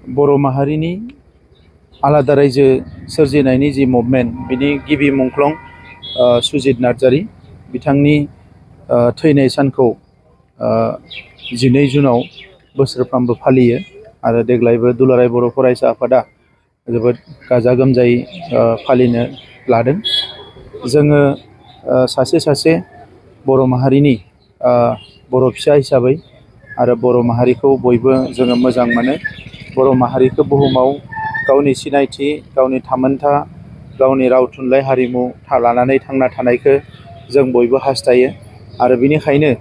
बर' माहारिनि आलादा रायजो सोरजिनायनि जि मुभमेन्ट बिनि गिबि मुंख्लं सुजित नार्जारी बिथांनि थैनाय सानखौ 12 जुनाव बोसोरफ्रामबो फालियो आरो देग्लायबो दुलाराय बर' फरायसा आफादा जोबोद गाजा गोमजायै फालिनो लादों। जोङो सासे बर' माहारिनि बर' फिसा हिसाबै आरो बर' माहारिखौ बयबो जोङो मोजां मोनो। बर' माहारिखौ बुहुमाव गावनि सिनायथि, गावनि थामोनथा, गावनि राव थुनलाइ हारिमु लानानै थांना थानायखौ जों बयबो हास्थायो आरो बेनिखायनो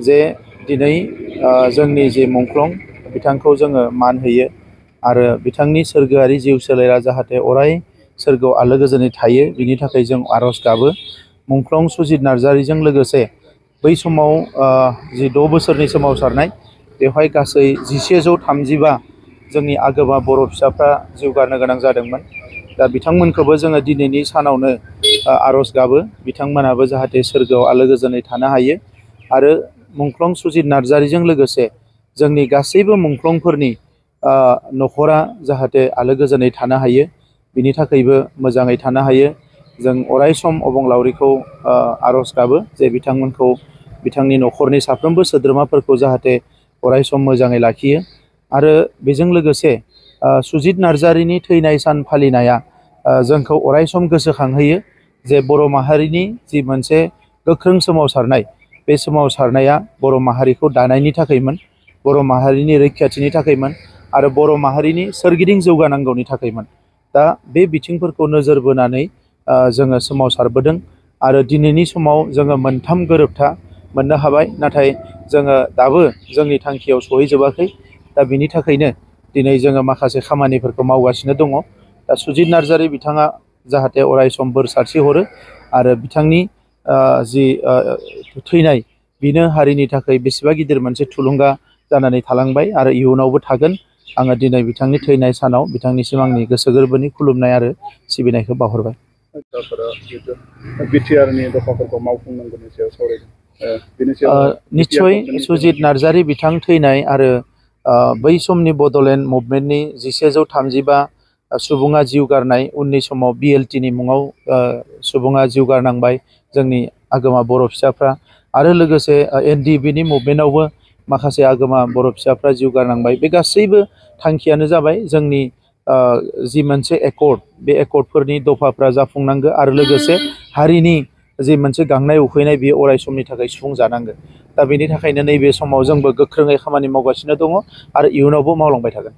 जे दिनै जोंनि जे मुंख्लं बिथांखौ जोङो मान होयो आरो बिथांनि सोरगोआरि जिउ सोलेरा जाहाथे अराय सोरगोआव आलो गोजोनै थायो बिनि थाखाय जों आर'ज गाबो। मुंख्लं सुजित नार्जारीजों लोगोसे बै समाव जि 6 बोसोरनि सोमावसारनाय बेवहाय गासै 1135 जोंनि आगोमा बर' फिसाफ्रा जिउ गारनो गोनां जादोंमोन। दा बिथांमोनखौबो जोङो दिनैनि सानावनो आर'ज गाबो बिथांमोनाबो जाहाथे सोरगोआव आलो गोजोनै थानो हायो आरो मुंख्लं सुजित नार्जारीजों लोगोसे जोंनि गासैबो मुंख्लंफोरनि न'खरा जाहाथे आलो गोजोनै थानो हायो बिनि थाखायबो मोजाङै थानो हायो। जों अराय सम अबंलावरिखौ आर'ज गाबो जे बिथांमोनखौ बिथांनि न'खरनि साफ्रोमबो सोद्रोमाफोरखौ जाहाथे अराय सम मोजाङै लाखियो आरो बेजों लोगोसे सुजित नार्जारीनि थैनाय सान फालिनाया जोंखौ अराय सम गोसोखांहोयो जे बर' माहारिनि जि मोनसे गोख्रों सोमावसारनाय बे सोमावसारनाया बर' माहारिखौ दानायनि थाखायमोन, बर' माहारिनि रैखाथिनि थाखायमोन आरो बर' माहारिनि सोरगिदिं जौगानांगौनि थाखायमोन। दा बे बिथिंफोरखौ नोजोर बोनानै जोङो सोमावसारबोदों आरो दिनैनि समाव जोङो मोनथाम गोरोबथा मोननो हाबाय, नाथाय जोङो दाबो जोंनि थांखियाव सहैजोबाखै। दा बिनि थाखायनो दिनै जोङो माखासे खामानिफोरखौ मावगासिनो दङ। दा सुजित नार्जारी बिथाङा जाहाथे अराय सम बोर सारस्रिहरो आरो बिथांनि जि थैनाय बिनो हारिनि थाखाय बेसेबा गिदिर मोनसे थुलुंगा जानानै थालांबाय आरो इयुनावबो थागोन। आङो दिनै बिथांनि थैनाय सानाव बिथांनिसिम आंनि गोसो गोरबोनि खुलुमनाय आरो सिबिनायखौ बावहरबाय। BTRनि दफाफोरखौ मावफुंनांगौनि सायाव सावरायदों। निस्सय सुजित नार्जारी बिथां थैनाय आरो बै समनि बड'लेण्ड मुभमेन्टनि 1135 सुबुङा जिउ गारनाय उननि समाव BLTनि मुङाव सुबुङा जिउ गारनांबाय जोंनि आगोमा बर' फिसाफ्रा आरो लोगोसे NDBनि मुभमेन्टआवबो माखासे आगोमा बर' फिसाफ्रा जिउ गारनांबाय। बे गासैबो थांखियानो जाबाय जोंनि जि मोनसे एकर्ड बे एकर्डफोरनि दफाफ्रा जाफुंनांगौ आरो लोगोसे हारिनि जि मोनसे गांनाय उखैनाय बेयो अराय समनि थाखाय सुफुंजानांगौ। दा बेनि थाखायनो नैबे समाव जोंबो गोख्रोङै खामानि मावगासिनो दङ आरो इयुनावबो मावलांबाय थागोन।